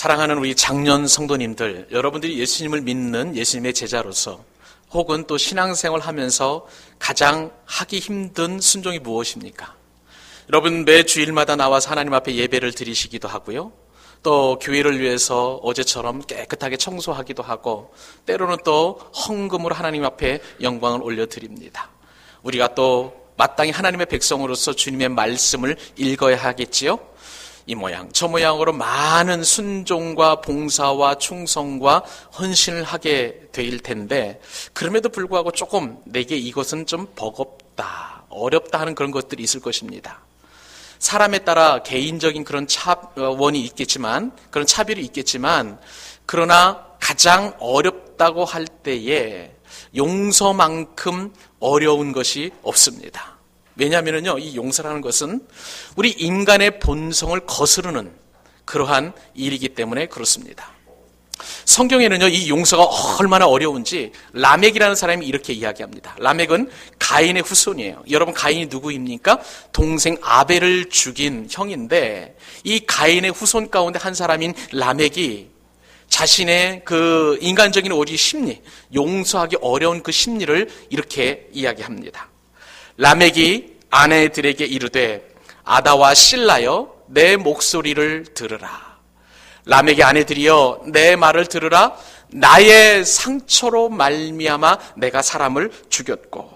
사랑하는 우리 장년 성도님들, 여러분들이 예수님을 믿는 예수님의 제자로서 혹은 또 신앙생활 하면서 가장 하기 힘든 순종이 무엇입니까? 여러분 매 주일마다 나와서 하나님 앞에 예배를 드리시기도 하고요. 또 교회를 위해서 어제처럼 깨끗하게 청소하기도 하고 때로는 또 헌금으로 하나님 앞에 영광을 올려드립니다. 우리가 또 마땅히 하나님의 백성으로서 주님의 말씀을 읽어야 하겠지요. 이 모양 저 모양으로 많은 순종과 봉사와 충성과 헌신을 하게 될 텐데 그럼에도 불구하고 조금 내게 이것은 좀 버겁다, 어렵다 하는 그런 것들이 있을 것입니다. 사람에 따라 개인적인 그런 차원이 있겠지만, 그런 차별이 있겠지만, 그러나 가장 어렵다고 할 때에 용서만큼 어려운 것이 없습니다. 왜냐하면요, 이 용서라는 것은 우리 인간의 본성을 거스르는 그러한 일이기 때문에 그렇습니다. 성경에는요, 이 용서가 얼마나 어려운지 라멕이라는 사람이 이렇게 이야기합니다. 라멕은 가인의 후손이에요. 여러분, 가인이 누구입니까? 동생 아벨을 죽인 형인데, 이 가인의 후손 가운데 한 사람인 라멕이 자신의 그 인간적인 우리 심리, 용서하기 어려운 그 심리를 이렇게 이야기합니다. 라멕이 아내들에게 이르되 아다와 실라여 내 목소리를 들으라. 라멕의 아내들이여 내 말을 들으라. 나의 상처로 말미암아 내가 사람을 죽였고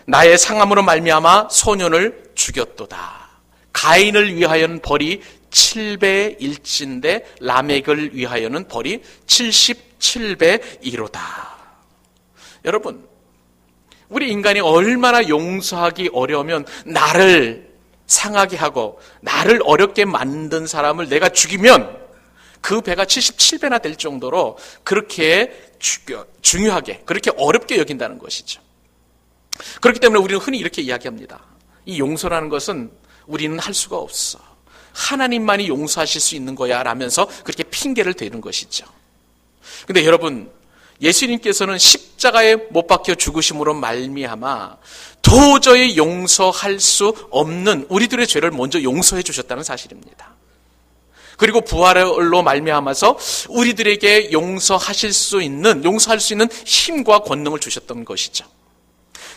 나의 상함으로 말미암아 소년을 죽였도다. 가인을 위하여는 벌이 7배의 1인데 라멕을 위하여는 벌이 77배 1호다. 여러분, 우리 인간이 얼마나 용서하기 어려우면 나를 상하게 하고 나를 어렵게 만든 사람을 내가 죽이면 그 배가 77배나 될 정도로 그렇게 중요하게, 그렇게 어렵게 여긴다는 것이죠. 그렇기 때문에 우리는 흔히 이렇게 이야기합니다. 이 용서라는 것은 우리는 할 수가 없어. 하나님만이 용서하실 수 있는 거야 라면서 그렇게 핑계를 대는 것이죠. 근데 여러분, 예수님께서는 십자가에 못 박혀 죽으심으로 말미암아 도저히 용서할 수 없는 우리들의 죄를 먼저 용서해 주셨다는 사실입니다. 그리고 부활로 말미암아서 우리들에게 용서할 수 있는 힘과 권능을 주셨던 것이죠.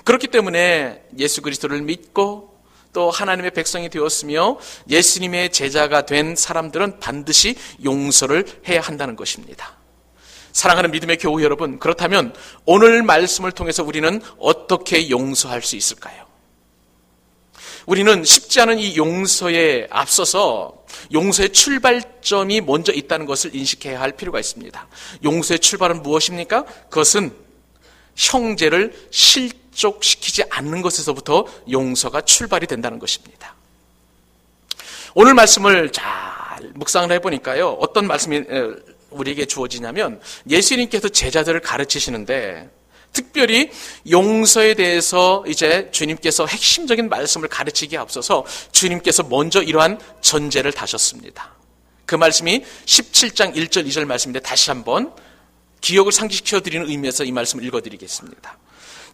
그렇기 때문에 예수 그리스도를 믿고 또 하나님의 백성이 되었으며 예수님의 제자가 된 사람들은 반드시 용서를 해야 한다는 것입니다. 사랑하는 믿음의 교우 여러분, 그렇다면 오늘 말씀을 통해서 우리는 어떻게 용서할 수 있을까요? 우리는 쉽지 않은 이 용서에 앞서서 용서의 출발점이 먼저 있다는 것을 인식해야 할 필요가 있습니다. 용서의 출발은 무엇입니까? 그것은 형제를 실족시키지 않는 것에서부터 용서가 출발이 된다는 것입니다. 오늘 말씀을 잘 묵상을 해보니까요, 어떤 말씀이 우리에게 주어지냐면 예수님께서 제자들을 가르치시는데 특별히 용서에 대해서 이제 주님께서 핵심적인 말씀을 가르치기에 앞서서 주님께서 먼저 이러한 전제를 다셨습니다. 그 말씀이 17장 1절 2절 말씀인데 다시 한번 기억을 상기시켜드리는 의미에서 이 말씀을 읽어드리겠습니다.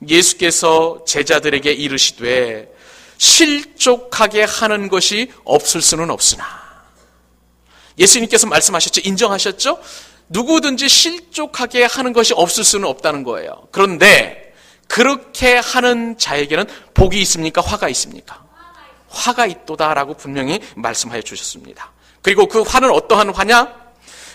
예수께서 제자들에게 이르시되 실족하게 하는 것이 없을 수는 없으나, 예수님께서 말씀하셨죠. 인정하셨죠. 누구든지 실족하게 하는 것이 없을 수는 없다는 거예요. 그런데 그렇게 하는 자에게는 복이 있습니까? 화가 있습니까? 화가 있도다라고 분명히 말씀하여 주셨습니다. 그리고 그 화는 어떠한 화냐?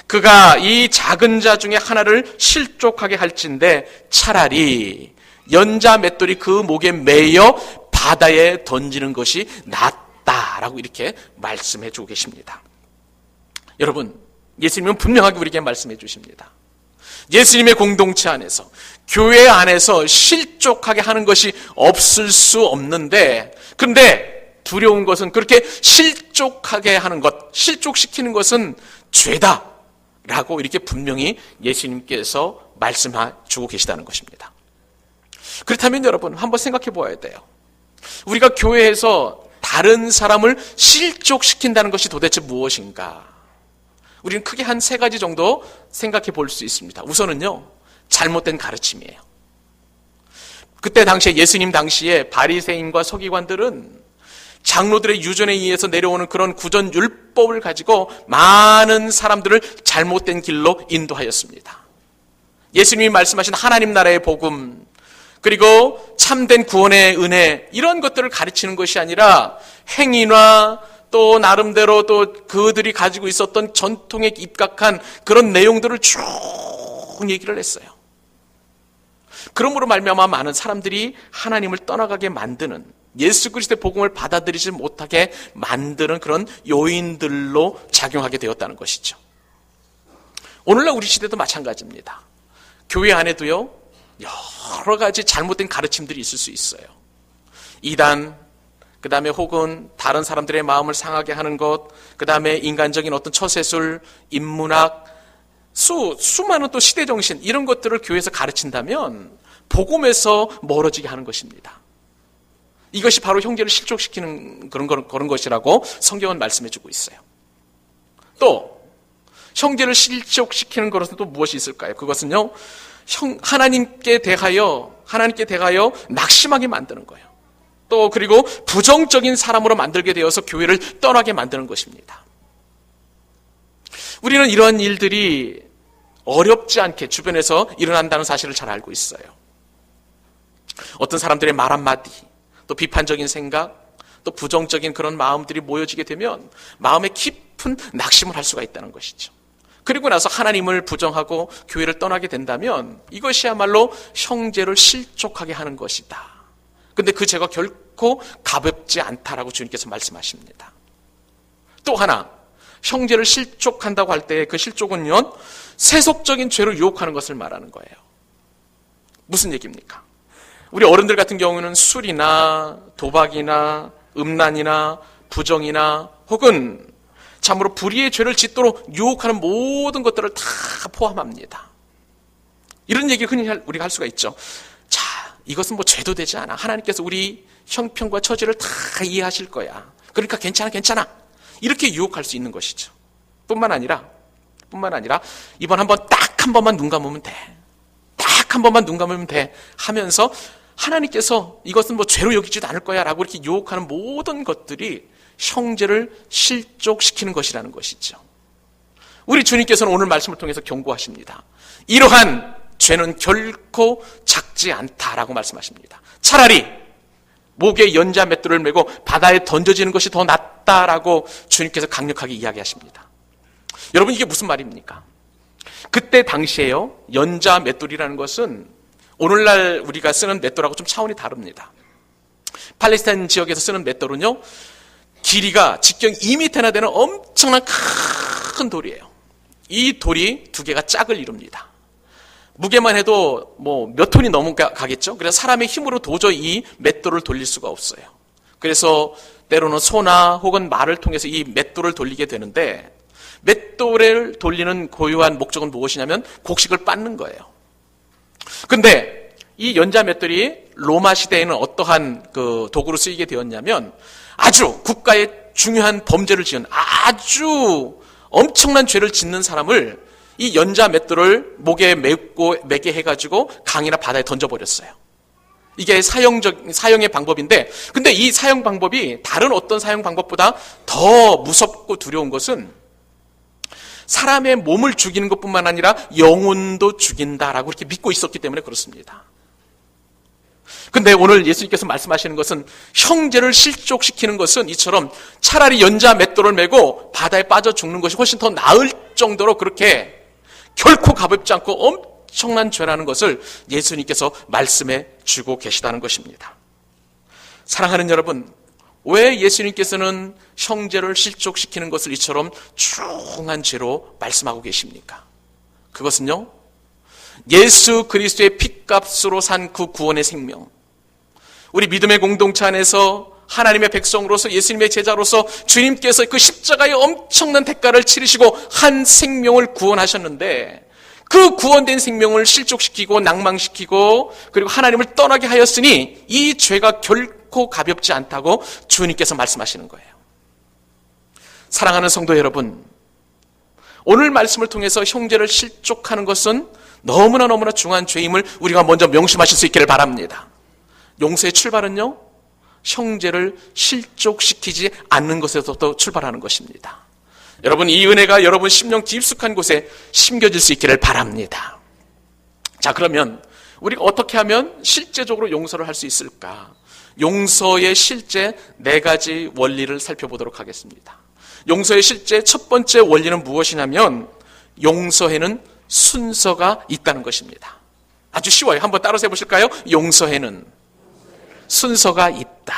그가 이 작은 자 중에 하나를 실족하게 할진대 차라리 연자 맷돌이 그 목에 매여 바다에 던지는 것이 낫다라고 이렇게 말씀해 주고 계십니다. 여러분, 예수님은 분명하게 우리에게 말씀해 주십니다. 예수님의 공동체 안에서, 교회 안에서 실족하게 하는 것이 없을 수 없는데, 그런데 두려운 것은 그렇게 실족하게 하는 것, 실족시키는 것은 죄다라고 이렇게 분명히 예수님께서 말씀해 주고 계시다는 것입니다. 그렇다면 여러분, 한번 생각해 보아야 돼요. 우리가 교회에서 다른 사람을 실족시킨다는 것이 도대체 무엇인가? 우리는 크게 한 3가지 정도 생각해 볼 수 있습니다. 우선은요, 잘못된 가르침이에요. 그때 당시에, 예수님 당시에 바리새인과 서기관들은 장로들의 유전에 의해서 내려오는 그런 구전 율법을 가지고 많은 사람들을 잘못된 길로 인도하였습니다. 예수님이 말씀하신 하나님 나라의 복음, 그리고 참된 구원의 은혜, 이런 것들을 가르치는 것이 아니라 행위나 또 나름대로 또 그들이 가지고 있었던 전통에 입각한 그런 내용들을 쭉 얘기를 했어요. 그러므로 말미암아 많은 사람들이 하나님을 떠나가게 만드는, 예수 그리스도의 복음을 받아들이지 못하게 만드는 그런 요인들로 작용하게 되었다는 것이죠. 오늘날 우리 시대도 마찬가지입니다. 교회 안에도요, 여러 가지 잘못된 가르침들이 있을 수 있어요. 이단, 그 다음에 혹은 다른 사람들의 마음을 상하게 하는 것, 그 다음에 인간적인 어떤 처세술, 인문학, 수많은 또 시대정신, 이런 것들을 교회에서 가르친다면 복음에서 멀어지게 하는 것입니다. 이것이 바로 형제를 실족시키는 그런 것이라고 성경은 말씀해주고 있어요. 또 형제를 실족시키는 것은 또 무엇이 있을까요? 그것은요, 하나님께 대하여 낙심하게 만드는 거예요. 또 그리고 부정적인 사람으로 만들게 되어서 교회를 떠나게 만드는 것입니다. 우리는 이러한 일들이 어렵지 않게 주변에서 일어난다는 사실을 잘 알고 있어요. 어떤 사람들의 말 한마디, 또 비판적인 생각, 또 부정적인 그런 마음들이 모여지게 되면 마음에 깊은 낙심을 할 수가 있다는 것이죠. 그리고 나서 하나님을 부정하고 교회를 떠나게 된다면 이것이야말로 형제를 실족하게 하는 것이다. 근데 그 죄가 결코 가볍지 않다라고 주님께서 말씀하십니다. 또 하나, 형제를 실족한다고 할 때 그 실족은요, 세속적인 죄로 유혹하는 것을 말하는 거예요. 무슨 얘기입니까? 우리 어른들 같은 경우는 술이나 도박이나 음란이나 부정이나 혹은 참으로 불의의 죄를 짓도록 유혹하는 모든 것들을 다 포함합니다. 이런 얘기를 흔히 우리가 할 수가 있죠. 자, 이것은 뭐 죄도 되지 않아. 하나님께서 우리 형편과 처지를 다 이해하실 거야. 그러니까 괜찮아. 이렇게 유혹할 수 있는 것이죠. 뿐만 아니라 이번 딱 한 번만 눈 감으면 돼. 딱 한 번만 눈 감으면 돼 하면서 하나님께서 이것은 뭐 죄로 여기지도 않을 거야 라고 이렇게 유혹하는 모든 것들이 형제를 실족시키는 것이라는 것이죠. 우리 주님께서는 오늘 말씀을 통해서 경고하십니다. 이러한 죄는 결코 작지 않다라고 말씀하십니다. 차라리 목에 연자 맷돌을 메고 바다에 던져지는 것이 더 낫다라고 주님께서 강력하게 이야기하십니다. 여러분, 이게 무슨 말입니까? 그때 당시에요, 연자 맷돌이라는 것은 오늘날 우리가 쓰는 맷돌하고 좀 차원이 다릅니다. 팔레스타인 지역에서 쓰는 맷돌은요, 길이가 직경 2m나 되는 엄청난 큰 돌이에요. 이 돌이 두 개가 짝을 이룹니다. 무게만 해도 뭐 몇 톤이 넘어가겠죠. 그래서 사람의 힘으로 도저히 이 맷돌을 돌릴 수가 없어요. 그래서 때로는 소나 혹은 말을 통해서 이 맷돌을 돌리게 되는데, 맷돌을 돌리는 고유한 목적은 무엇이냐면 곡식을 빻는 거예요. 근데 이 연자 맷돌이 로마 시대에는 어떠한 그 도구로 쓰이게 되었냐면, 아주 국가의 중요한 범죄를 지은 아주 엄청난 죄를 짓는 사람을 이 연자 맷돌을 목에 매게 해가지고 강이나 바다에 던져버렸어요. 이게 사용의 방법인데, 근데 이 사용 방법이 다른 어떤 사용 방법보다 더 무섭고 두려운 것은 사람의 몸을 죽이는 것뿐만 아니라 영혼도 죽인다라고 이렇게 믿고 있었기 때문에 그렇습니다. 근데 오늘 예수님께서 말씀하시는 것은 형제를 실족시키는 것은 이처럼 차라리 연자 맷돌을 메고 바다에 빠져 죽는 것이 훨씬 더 나을 정도로 그렇게 결코 가볍지 않고 엄청난 죄라는 것을 예수님께서 말씀해 주고 계시다는 것입니다. 사랑하는 여러분, 왜 예수님께서는 형제를 실족시키는 것을 이처럼 중한 죄로 말씀하고 계십니까? 그것은요, 예수 그리스도의 핏값으로 산 그 구원의 생명, 우리 믿음의 공동체 안에서 하나님의 백성으로서 예수님의 제자로서 주님께서 그 십자가의 엄청난 대가를 치르시고 한 생명을 구원하셨는데, 그 구원된 생명을 실족시키고 낭망시키고 그리고 하나님을 떠나게 하였으니 이 죄가 결코 가볍지 않다고 주님께서 말씀하시는 거예요. 사랑하는 성도 여러분, 오늘 말씀을 통해서 형제를 실족하는 것은 너무나 중요한 죄임을 우리가 먼저 명심하실 수 있기를 바랍니다. 용서의 출발은요, 형제를 실족시키지 않는 것에서부터 출발하는 것입니다. 여러분, 이 은혜가 여러분 심령 깊숙한 곳에 심겨질 수 있기를 바랍니다. 자, 그러면 우리가 어떻게 하면 실제적으로 용서를 할 수 있을까? 용서의 실제 4가지 원리를 살펴보도록 하겠습니다. 용서의 실제 첫 번째 원리는 무엇이냐면 용서에는 순서가 있다는 것입니다. 아주 쉬워요. 한번 따라서 해보실까요? 용서에는 순서가 있다.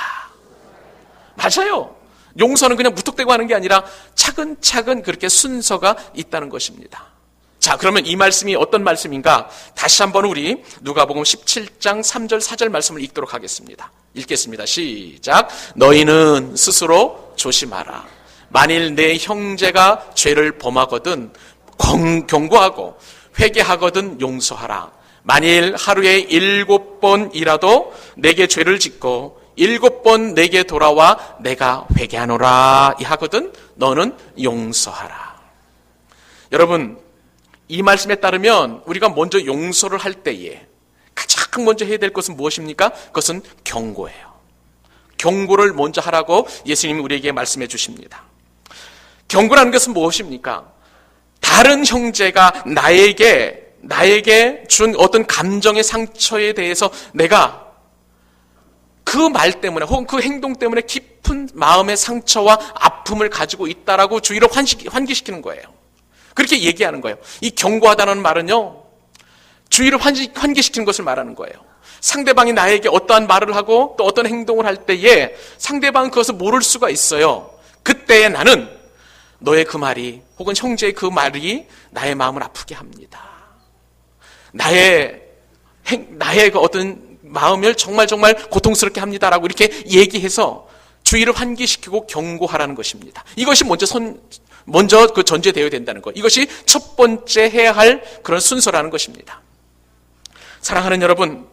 맞아요. 용서는 그냥 무턱대고 하는 게 아니라 차근차근 그렇게 순서가 있다는 것입니다. 자, 그러면 이 말씀이 어떤 말씀인가? 다시 한번 우리 누가복음 17장 3절 4절 말씀을 읽도록 하겠습니다. 읽겠습니다. 시작. 너희는 스스로 조심하라. 만일 내 형제가 죄를 범하거든 경고하고 회개하거든 용서하라. 만일 하루에 7번이라도 내게 죄를 짓고 7번 내게 돌아와 내가 회개하노라 하거든 너는 용서하라. 여러분, 이 말씀에 따르면 우리가 먼저 용서를 할 때에 가장 먼저 해야 될 것은 무엇입니까? 그것은 경고예요. 경고를 먼저 하라고 예수님이 우리에게 말씀해 주십니다. 경고라는 것은 무엇입니까? 다른 형제가 나에게 준 어떤 감정의 상처에 대해서 내가 그 말 때문에 혹은 그 행동 때문에 깊은 마음의 상처와 아픔을 가지고 있다라고 주의를 환기시키는 거예요. 그렇게 얘기하는 거예요. 이 경고하다는 말은요, 주의를 환기시키는 것을 말하는 거예요. 상대방이 나에게 어떠한 말을 하고 또 어떤 행동을 할 때에 상대방은 그것을 모를 수가 있어요. 그때에 나는 너의 그 말이 혹은 형제의 그 말이 나의 마음을 아프게 합니다. 나의 그 어떤 마음을 정말 고통스럽게 합니다라고 이렇게 얘기해서 주의를 환기시키고 경고하라는 것입니다. 이것이 먼저 그 전제되어야 된다는 것. 이것이 첫 번째 해야 할 그런 순서라는 것입니다. 사랑하는 여러분,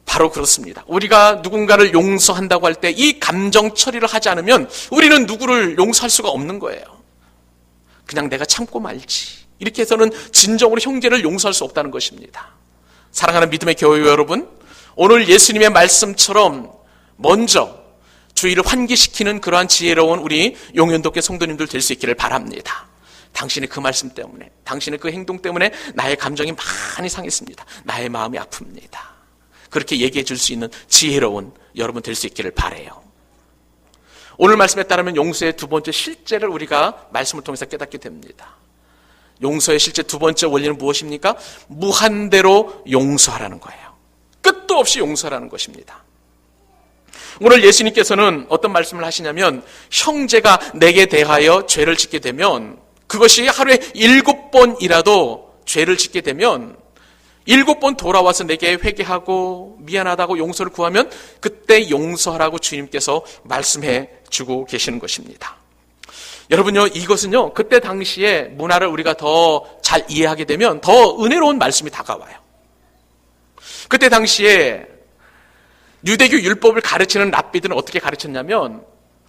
바로 그렇습니다. 우리가 누군가를 용서한다고 할 때 이 감정 처리를 하지 않으면 우리는 누구를 용서할 수가 없는 거예요. 그냥 내가 참고 말지. 이렇게 해서는 진정으로 형제를 용서할 수 없다는 것입니다. 사랑하는 믿음의 교회 여러분, 오늘 예수님의 말씀처럼 먼저 주의를 환기시키는 그러한 지혜로운 우리 용현독교 성도님들 될 수 있기를 바랍니다. 당신의 그 말씀 때문에, 당신의 그 행동 때문에 나의 감정이 많이 상했습니다. 나의 마음이 아픕니다. 그렇게 얘기해 줄 수 있는 지혜로운 여러분 될 수 있기를 바라요. 오늘 말씀에 따르면 용서의 두 번째 실제를 우리가 말씀을 통해서 깨닫게 됩니다. 용서의 실제 두 번째 원리는 무엇입니까? 무한대로 용서하라는 거예요. 끝도 없이 용서하라는 것입니다. 오늘 예수님께서는 어떤 말씀을 하시냐면 형제가 내게 대하여 죄를 짓게 되면 그것이 하루에 7번이라도 죄를 짓게 되면 7번 돌아와서 내게 회개하고 미안하다고 용서를 구하면 그때 용서하라고 주님께서 말씀해 주고 계시는 것입니다. 여러분요, 이것은요, 그때 당시에 문화를 우리가 더 잘 이해하게 되면 더 은혜로운 말씀이 다가와요. 그때 당시에 유대교 율법을 가르치는 랍비들은 어떻게 가르쳤냐면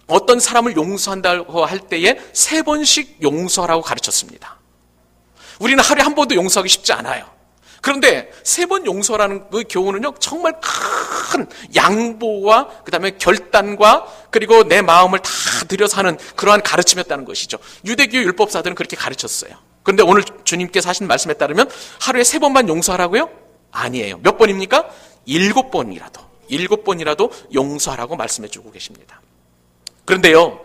어떤 사람을 용서한다고 할 때에 3번씩 용서하라고 가르쳤습니다. 우리는 하루에 한 번도 용서하기 쉽지 않아요. 그런데 3번 용서라는 그 교훈은요, 정말 큰 양보와 그다음에 결단과 그리고 내 마음을 다 들여서 하는 그러한 가르침이었다는 것이죠. 유대교 율법사들은 그렇게 가르쳤어요. 그런데 오늘 주님께서 하신 말씀에 따르면 하루에 3번만 용서하라고요? 아니에요. 몇 번입니까? 7번이라도 용서하라고 말씀해 주고 계십니다. 그런데요,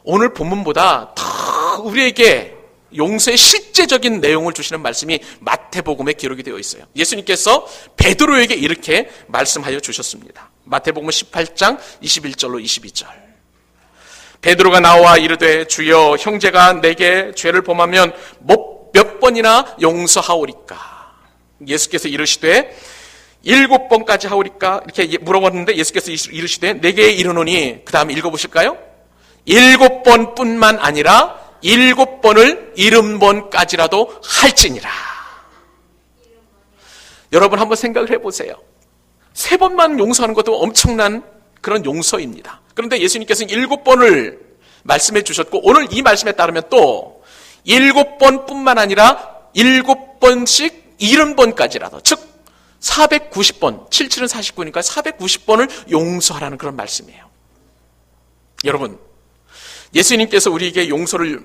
오늘 본문보다 더 우리에게 용서의 실제적인 내용을 주시는 말씀이 마태복음에 기록이 되어 있어요. 예수님께서 베드로에게 이렇게 말씀하여 주셨습니다. 마태복음 18장 21절로 22절. 베드로가 나와 이르되 주여 형제가 내게 죄를 범하면 몇 번이나 용서하오리까? 예수께서 이르시되 7번까지 하오리까? 이렇게 물어봤는데 예수께서 이르시되 내게 이르노니, 그 다음 읽어보실까요? 7번뿐만 아니라 7번을 70번까지라도 할지니라. 여러분 한번 생각을 해보세요. 3번만 용서하는 것도 엄청난 그런 용서입니다. 그런데 예수님께서는 7번을 말씀해 주셨고 오늘 이 말씀에 따르면 또 7번뿐만 아니라 7번씩 70번까지라도, 즉 490번, 77은 49니까 490번을 용서하라는 그런 말씀이에요. 여러분, 예수님께서 우리에게 용서를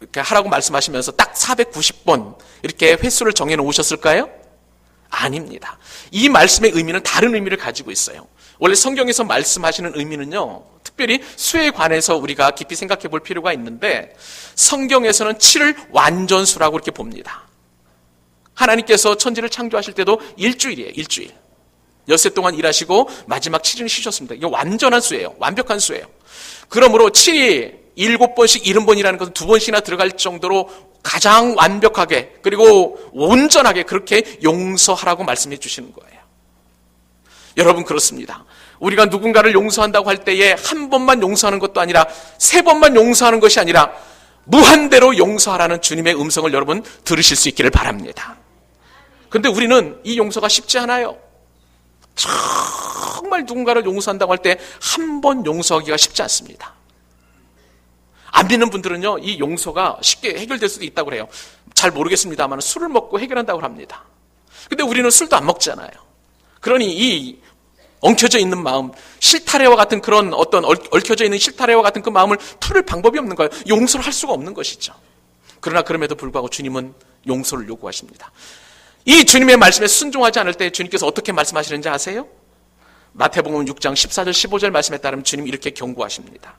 이렇게 하라고 말씀하시면서 딱 490번 이렇게 횟수를 정해 놓으셨을까요? 아닙니다. 이 말씀의 의미는 다른 의미를 가지고 있어요. 원래 성경에서 말씀하시는 의미는요, 특별히 수에 관해서 우리가 깊이 생각해 볼 필요가 있는데, 성경에서는 7을 완전수라고 이렇게 봅니다. 하나님께서 천지를 창조하실 때도 일주일이에요. 일주일. 엿새 동안 일하시고 마지막 7일은 쉬셨습니다. 이게 완전한 수예요. 완벽한 수예요. 그러므로 7이 7번씩 70번이라는 것은 2번씩이나 들어갈 정도로 가장 완벽하게 그리고 온전하게 그렇게 용서하라고 말씀해 주시는 거예요. 여러분, 그렇습니다. 우리가 누군가를 용서한다고 할 때에 한 번만 용서하는 것도 아니라 3번만 용서하는 것이 아니라 무한대로 용서하라는 주님의 음성을 여러분 들으실 수 있기를 바랍니다. 그런데 우리는 이 용서가 쉽지 않아요. 정말 누군가를 용서한다고 할 때 한 번 용서하기가 쉽지 않습니다. 안 믿는 분들은요, 이 용서가 쉽게 해결될 수도 있다고 그래요. 잘 모르겠습니다만 술을 먹고 해결한다고 합니다. 근데 우리는 술도 안 먹잖아요. 그러니 이 엉켜져 있는 마음, 실타래와 같은 그런 어떤 얽혀져 있는 실타래와 같은 그 마음을 풀을 방법이 없는 거예요. 용서를 할 수가 없는 것이죠. 그러나 그럼에도 불구하고 주님은 용서를 요구하십니다. 이 주님의 말씀에 순종하지 않을 때 주님께서 어떻게 말씀하시는지 아세요? 마태복음 6장 14절 15절 말씀에 따르면 주님이 이렇게 경고하십니다.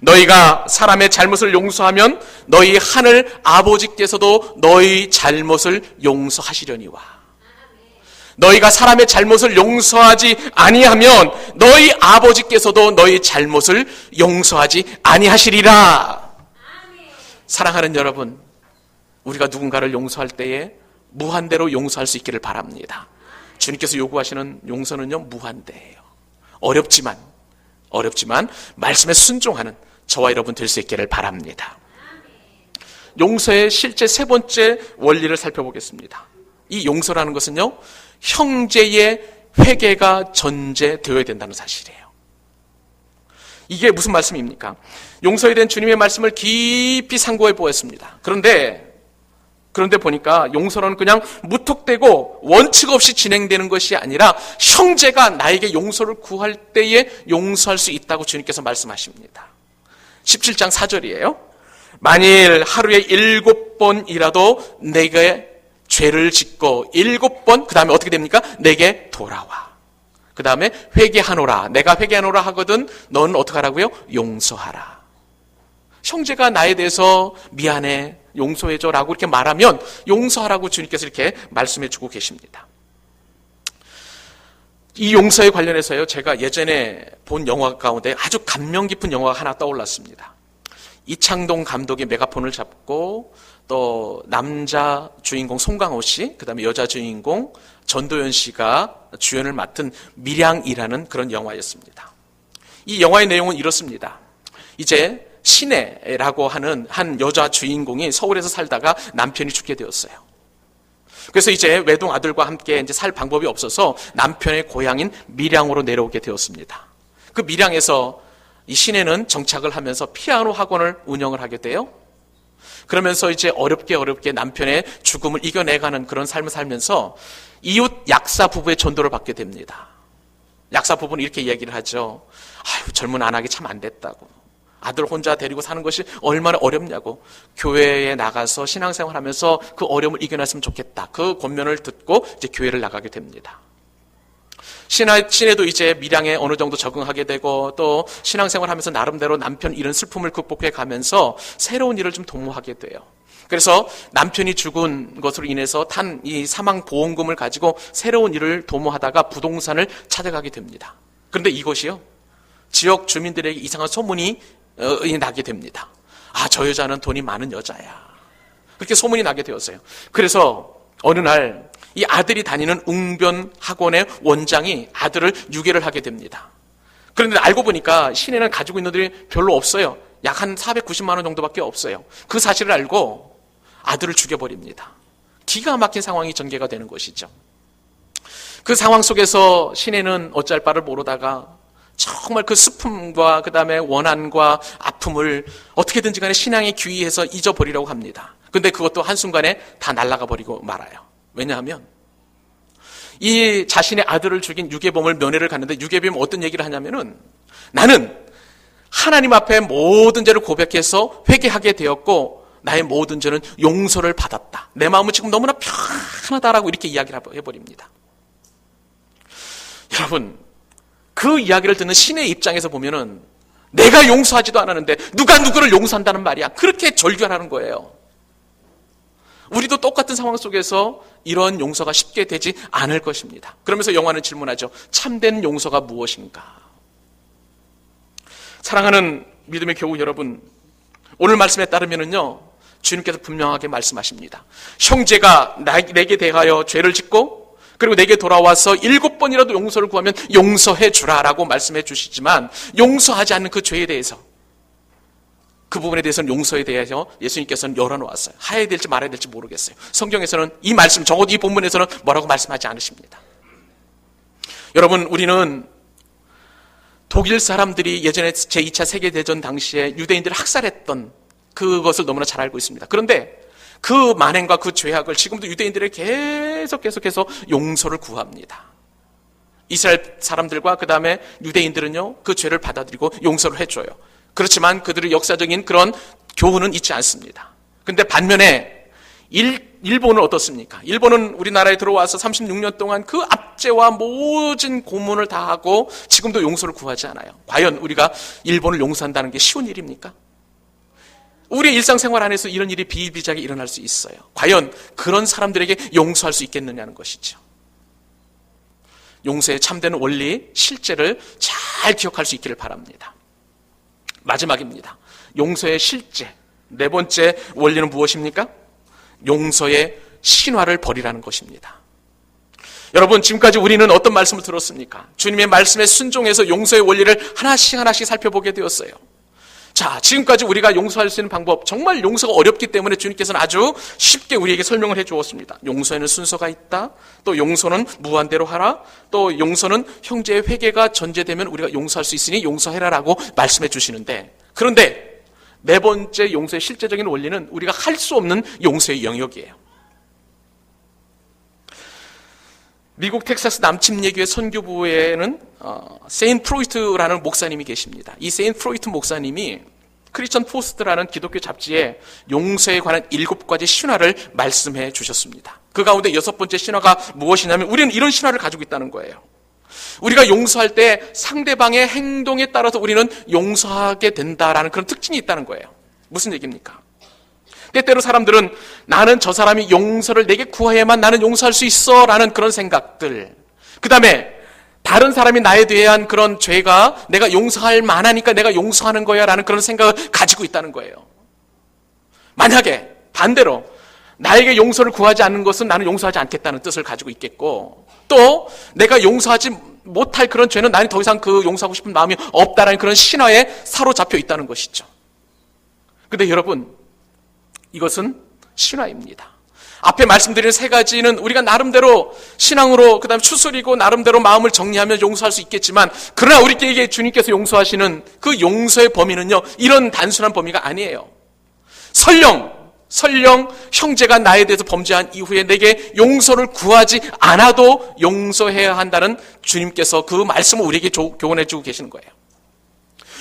너희가 사람의 잘못을 용서하면 너희 하늘 아버지께서도 너희 잘못을 용서하시려니와. 너희가 사람의 잘못을 용서하지 아니하면 너희 아버지께서도 너희 잘못을 용서하지 아니하시리라. 사랑하는 여러분, 우리가 누군가를 용서할 때에 무한대로 용서할 수 있기를 바랍니다. 주님께서 요구하시는 용서는요, 무한대예요. 어렵지만 말씀에 순종하는 저와 여러분 될 수 있기를 바랍니다. 용서의 실제 3번째 원리를 살펴보겠습니다. 이 용서라는 것은요, 형제의 회개가 전제되어야 된다는 사실이에요. 이게 무슨 말씀입니까? 용서에 대한 주님의 말씀을 깊이 상고해 보았습니다. 그런데 보니까 용서는 그냥 무턱대고 원칙 없이 진행되는 것이 아니라 형제가 나에게 용서를 구할 때에 용서할 수 있다고 주님께서 말씀하십니다. 17장 4절이에요. 만일 하루에 7번이라도 내게 죄를 짓고 7번, 그 다음에 어떻게 됩니까? 내게 돌아와. 그 다음에 회개하노라. 내가 회개하노라 하거든 너는 어떻게 하라고요? 용서하라. 형제가 나에 대해서 미안해, 용서해줘 라고 이렇게 말하면 용서하라고 주님께서 이렇게 말씀해 주고 계십니다. 이 용서에 관련해서요, 제가 예전에 본 영화 가운데 아주 감명 깊은 영화가 하나 떠올랐습니다. 이창동 감독이 메가폰을 잡고 또 남자 주인공 송강호 씨, 그 다음에 여자 주인공 전도연 씨가 주연을 맡은 밀양이라는 그런 영화였습니다. 이 영화의 내용은 이렇습니다. 이제 신혜라고 하는 한 여자 주인공이 서울에서 살다가 남편이 죽게 되었어요. 그래서 이제 외동 아들과 함께 이제 살 방법이 없어서 남편의 고향인 밀양으로 내려오게 되었습니다. 그 밀양에서 이 신혜는 정착을 하면서 피아노 학원을 운영을 하게 돼요. 그러면서 이제 어렵게 남편의 죽음을 이겨내가는 그런 삶을 살면서 이웃 약사 부부의 전도를 받게 됩니다. 약사 부부는 이렇게 이야기를 하죠. 아유, 젊은 안하기 참 안 됐다고. 아들 혼자 데리고 사는 것이 얼마나 어렵냐고. 교회에 나가서 신앙생활 하면서 그 어려움을 이겨냈으면 좋겠다. 그 권면을 듣고 이제 교회를 나가게 됩니다. 신혜도 이제 밀양에 어느 정도 적응하게 되고 또 신앙생활 하면서 나름대로 남편 잃은 슬픔을 극복해 가면서 새로운 일을 좀 도모하게 돼요. 그래서 남편이 죽은 것으로 인해서 탄 이 사망 보험금을 가지고 새로운 일을 도모하다가 부동산을 찾아가게 됩니다. 그런데 이것이요, 지역 주민들에게 이상한 소문이 나게 됩니다. 아, 저 여자는 돈이 많은 여자야. 그렇게 소문이 나게 되었어요. 그래서 어느 날 이 아들이 다니는 웅변 학원의 원장이 아들을 유괴를 하게 됩니다. 그런데 알고 보니까 신혜는 가지고 있는 돈이 별로 없어요. 약 한 490만 원 정도밖에 없어요. 그 사실을 알고 아들을 죽여버립니다. 기가 막힌 상황이 전개가 되는 것이죠. 그 상황 속에서 신혜는 어찌할 바를 모르다가 정말 그 슬픔과 그 다음에 원한과 아픔을 어떻게든지 간에 신앙에 귀의해서 잊어버리려고 합니다. 근데 그것도 한순간에 다 날아가 버리고 말아요. 왜냐하면 이 자신의 아들을 죽인 유괴범을 면회를 갔는데 유괴범이 어떤 얘기를 하냐면은 나는 하나님 앞에 모든 죄를 고백해서 회개하게 되었고 나의 모든 죄는 용서를 받았다. 내 마음은 지금 너무나 편하다라고 이렇게 이야기를 해버립니다. 여러분, 그 이야기를 듣는 신의 입장에서 보면은 내가 용서하지도 않았는데 누가 누구를 용서한다는 말이야. 그렇게 절규하는 거예요. 우리도 똑같은 상황 속에서 이런 용서가 쉽게 되지 않을 것입니다. 그러면서 영화는 질문하죠. 참된 용서가 무엇인가? 사랑하는 믿음의 교우 여러분, 오늘 말씀에 따르면은요, 주님께서 분명하게 말씀하십니다. 형제가 내게 대하여 죄를 짓고 그리고 내게 돌아와서 7번이라도 용서를 구하면 용서해 주라라고 말씀해 주시지만 용서하지 않는 그 죄에 대해서, 그 부분에 대해서는 용서에 대해서 예수님께서는 열어놓았어요. 해야 될지 말아야 될지 모르겠어요. 성경에서는 이 말씀, 적어도 이 본문에서는 뭐라고 말씀하지 않으십니다. 여러분, 우리는 독일 사람들이 예전에 제2차 세계대전 당시에 유대인들을 학살했던 그것을 너무나 잘 알고 있습니다. 그런데 그 만행과 그 죄악을 지금도 유대인들에게 계속해서 용서를 구합니다. 이스라엘 사람들과 그 다음에 유대인들은요, 그 죄를 받아들이고 용서를 해줘요. 그렇지만 그들의 역사적인 그런 교훈은 있지 않습니다. 근데 반면에 일본은 어떻습니까? 일본은 우리나라에 들어와서 36년 동안 그 압제와 모진 고문을 다 하고 지금도 용서를 구하지 않아요. 과연 우리가 일본을 용서한다는 게 쉬운 일입니까? 우리의 일상생활 안에서 이런 일이 비일비재하게 일어날 수 있어요. 과연 그런 사람들에게 용서할 수 있겠느냐는 것이죠. 용서의 참된 원리, 실제를 잘 기억할 수 있기를 바랍니다. 마지막입니다. 용서의 실제, 네 번째 원리는 무엇입니까? 용서의 신화를 버리라는 것입니다. 여러분, 지금까지 우리는 어떤 말씀을 들었습니까? 주님의 말씀에 순종해서 용서의 원리를 하나씩 살펴보게 되었어요. 자, 지금까지 우리가 용서할 수 있는 방법, 정말 용서가 어렵기 때문에 주님께서는 아주 쉽게 우리에게 설명을 해 주었습니다. 용서에는 순서가 있다. 또 용서는 무한대로 하라. 또 용서는 형제의 회개가 전제되면 우리가 용서할 수 있으니 용서해라라고 말씀해 주시는데, 그런데 네 번째 용서의 실제적인 원리는 우리가 할 수 없는 용서의 영역이에요. 미국 텍사스 남침예교회 선교부에는 세인 프로이트라는 목사님이 계십니다. 이 세인 프로이트 목사님이 크리스천 포스트라는 기독교 잡지에 용서에 관한 7가지 신화를 말씀해 주셨습니다. 그 가운데 6번째 신화가 무엇이냐면 우리는 이런 신화를 가지고 있다는 거예요. 우리가 용서할 때 상대방의 행동에 따라서 우리는 용서하게 된다라는 그런 특징이 있다는 거예요. 무슨 얘기입니까? 때때로 사람들은 나는 저 사람이 용서를 내게 구해야만 나는 용서할 수 있어 라는 그런 생각들, 그 다음에 다른 사람이 나에 대한 그런 죄가 내가 용서할 만하니까 내가 용서하는 거야 라는 그런 생각을 가지고 있다는 거예요. 만약에 반대로 나에게 용서를 구하지 않는 것은 나는 용서하지 않겠다는 뜻을 가지고 있겠고, 또 내가 용서하지 못할 그런 죄는 나는 더 이상 그 용서하고 싶은 마음이 없다라는 그런 신화에 사로잡혀 있다는 것이죠. 근데 여러분, 이것은 신화입니다. 앞에 말씀드린 3가지는 우리가 나름대로 신앙으로 그 다음에 추스리고 나름대로 마음을 정리하면 용서할 수 있겠지만, 그러나 우리에게 주님께서 용서하시는 그 용서의 범위는요, 이런 단순한 범위가 아니에요. 설령 형제가 나에 대해서 범죄한 이후에 내게 용서를 구하지 않아도 용서해야 한다는 주님께서 그 말씀을 우리에게 교훈해 주고 계시는 거예요.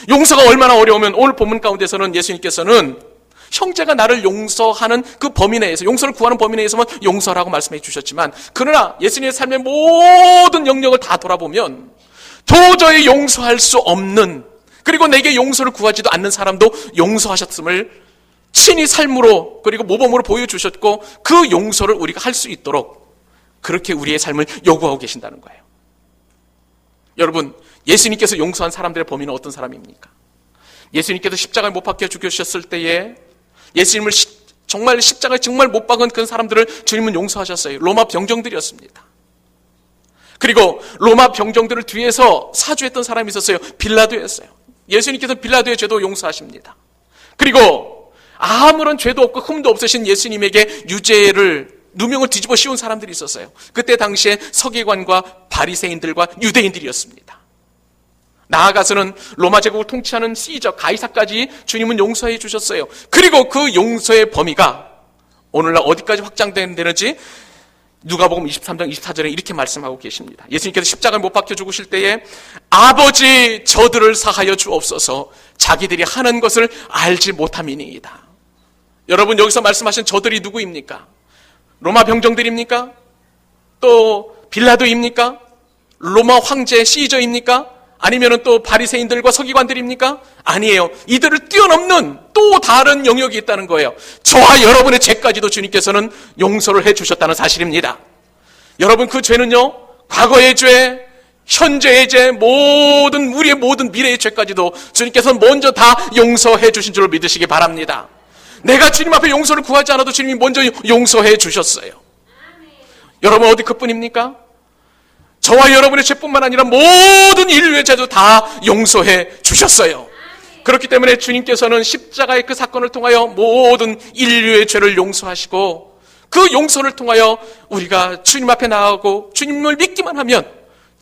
용서가 얼마나 어려우면 오늘 본문 가운데서는 예수님께서는 형제가 나를 용서하는 그 범위 내에서, 용서를 구하는 범위 내에서만 용서라고 말씀해 주셨지만, 그러나 예수님의 삶의 모든 영역을 다 돌아보면 도저히 용서할 수 없는, 그리고 내게 용서를 구하지도 않는 사람도 용서하셨음을 친히 삶으로 그리고 모범으로 보여주셨고, 그 용서를 우리가 할 수 있도록 그렇게 우리의 삶을 요구하고 계신다는 거예요. 여러분, 예수님께서 용서한 사람들의 범위는 어떤 사람입니까? 예수님께서 십자가에 못 박혀 죽으셨을 때에 예수님을 정말 십자가에 정말 못 박은 그 사람들을 주님은 용서하셨어요. 로마 병정들이었습니다. 그리고 로마 병정들을 뒤에서 사주했던 사람이 있었어요. 빌라도였어요. 예수님께서 빌라도의 죄도 용서하십니다. 그리고 아무런 죄도 없고 흠도 없으신 예수님에게 누명을 뒤집어 씌운 사람들이 있었어요. 그때 당시에 서기관과 바리새인들과 유대인들이었습니다. 나아가서는 로마 제국을 통치하는 시저 가이사까지 주님은 용서해 주셨어요. 그리고 그 용서의 범위가 오늘날 어디까지 확장되는지 누가복음 23장 24절에 이렇게 말씀하고 계십니다. 예수님께서 십자가에 못 박혀 죽으실 때에 아버지 저들을 사하여 주옵소서 자기들이 하는 것을 알지 못함이니이다. 여러분 여기서 말씀하신 저들이 누구입니까? 로마 병정들입니까? 또 빌라도입니까? 로마 황제 시저입니까? 아니면 또 바리새인들과 서기관들입니까? 아니에요. 이들을 뛰어넘는 또 다른 영역이 있다는 거예요. 저와 여러분의 죄까지도 주님께서는 용서를 해주셨다는 사실입니다. 여러분 그 죄는요, 과거의 죄, 현재의 죄, 우리의 모든 미래의 죄까지도 주님께서는 먼저 다 용서해 주신 줄로 믿으시기 바랍니다. 내가 주님 앞에 용서를 구하지 않아도 주님이 먼저 용서해 주셨어요. 여러분 어디 그뿐입니까? 저와 여러분의 죄뿐만 아니라 모든 인류의 죄도 다 용서해 주셨어요. 그렇기 때문에 주님께서는 십자가의 그 사건을 통하여 모든 인류의 죄를 용서하시고 그 용서를 통하여 우리가 주님 앞에 나아가고 주님을 믿기만 하면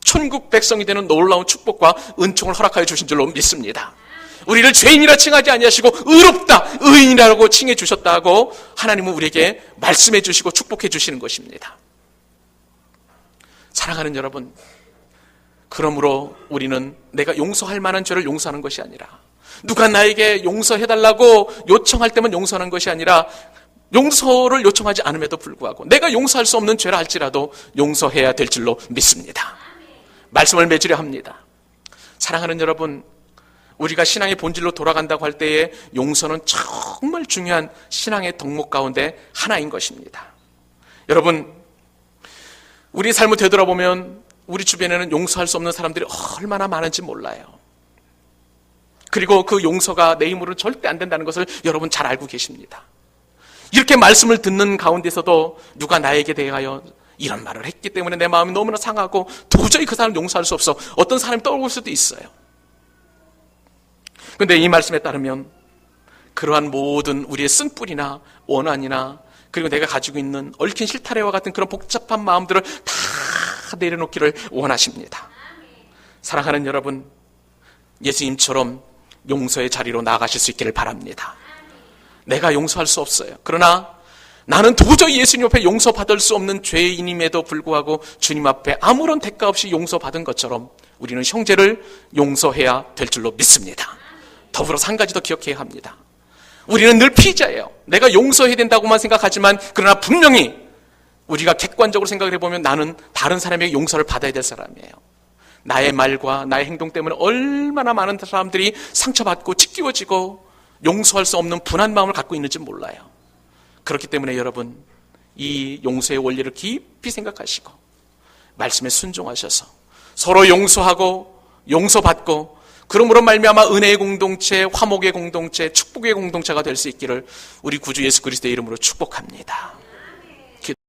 천국 백성이 되는 놀라운 축복과 은총을 허락하여 주신 줄로 믿습니다. 우리를 죄인이라 칭하지 아니하시고 의롭다, 의인이라고 칭해 주셨다고 하나님은 우리에게 말씀해 주시고 축복해 주시는 것입니다. 사랑하는 여러분, 그러므로 우리는 내가 용서할 만한 죄를 용서하는 것이 아니라 누가 나에게 용서해달라고 요청할 때만 용서하는 것이 아니라 용서를 요청하지 않음에도 불구하고 내가 용서할 수 없는 죄라 할지라도 용서해야 될 줄로 믿습니다. 말씀을 맺으려 합니다. 사랑하는 여러분, 우리가 신앙의 본질로 돌아간다고 할 때에 용서는 정말 중요한 신앙의 덕목 가운데 하나인 것입니다. 여러분, 우리 삶을 되돌아보면 우리 주변에는 용서할 수 없는 사람들이 얼마나 많은지 몰라요. 그리고 그 용서가 내 힘으로는 절대 안 된다는 것을 여러분 잘 알고 계십니다. 이렇게 말씀을 듣는 가운데서도 누가 나에게 대하여 이런 말을 했기 때문에 내 마음이 너무나 상하고 도저히 그 사람을 용서할 수 없어. 어떤 사람이 떠오를 수도 있어요. 그런데 이 말씀에 따르면 그러한 모든 우리의 쓴뿌리나 원한이나 그리고 내가 가지고 있는 얽힌 실타래와 같은 그런 복잡한 마음들을 다 내려놓기를 원하십니다. 사랑하는 여러분, 예수님처럼 용서의 자리로 나아가실 수 있기를 바랍니다. 내가 용서할 수 없어요. 그러나 나는 도저히 예수님 앞에 용서받을 수 없는 죄인임에도 불구하고 주님 앞에 아무런 대가 없이 용서받은 것처럼 우리는 형제를 용서해야 될 줄로 믿습니다. 더불어서 한 가지 더 기억해야 합니다. 우리는 늘 피의자예요. 내가 용서해야 된다고만 생각하지만 그러나 분명히 우리가 객관적으로 생각을 해보면 나는 다른 사람에게 용서를 받아야 될 사람이에요. 나의 말과 나의 행동 때문에 얼마나 많은 사람들이 상처받고 찢기워지고 용서할 수 없는 분한 마음을 갖고 있는지 몰라요. 그렇기 때문에 여러분, 이 용서의 원리를 깊이 생각하시고 말씀에 순종하셔서 서로 용서하고 용서받고 그러므로 말미암아 은혜의 공동체, 화목의 공동체, 축복의 공동체가 될 수 있기를 우리 구주 예수 그리스도의 이름으로 축복합니다.